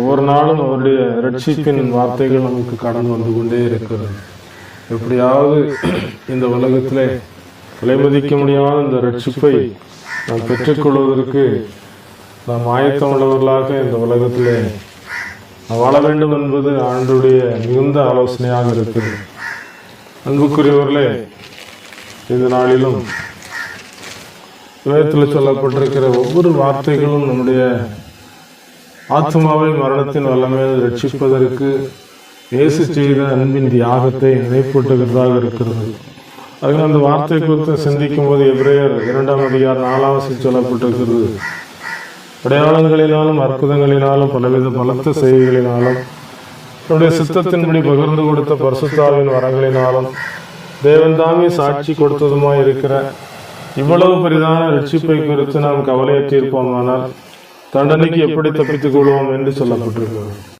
ஒவ்வொரு நாளும் அவருடைய ரட்சிப்பின் வார்த்தைகள் நமக்கு கடந்து வந்து கொண்டே இருக்கிறது. எப்படியாவது இந்த உலகத்திலே விலைமதிக்க முடியாத இந்த ரட்சிப்பை நாம் பெற்றுக்கொள்வதற்கு நாம் ஆயத்தம் உள்ளவர்களாக இந்த உலகத்திலே வாழ வேண்டும் என்பது ஆண்டவருடைய மிகுந்த ஆலோசனையாக இருக்கிறது. அன்புக்குரியவர்களே, இந்த நாளிலும் வேதத்தில் சொல்லப்பட்டிருக்கிற ஒவ்வொரு வார்த்தைகளும் நம்முடைய ஆத்மாவை மரணத்தின் வல்லமையில் ரட்சிப்பதற்கு இயேசு செய்த அன்பின் தியாகத்தை நினைப்பூட்டுகிறதாக இருக்கிறது. அதனால் அந்த வார்த்தை குறித்து சிந்திக்கும் போது எபிரேயர் 2ஆம் அதிகாரம் 4ஆம் வசனம் சொல்லப்பட்டிருக்கிறது. அடையாளங்களினாலும் அற்புதங்களினாலும் பலவித பலத்த செய்திகளினாலும் நம்முடைய சித்தத்தின்படி பகிர்ந்து கொடுத்த பரிசுத்தாவின் வரங்களினாலும் தேவன் தாமே சாட்சி கொடுத்ததுமாய் இருக்கிற இவ்வளவு பெரிதான ரட்சிப்பை குறித்து நாம் கவலையற்றிருப்போமானால் தண்டனைக்கு எப்படி தப்பித்துக் கொள்வோம் என்று சொல்லப்பட்டிருக்கிறது.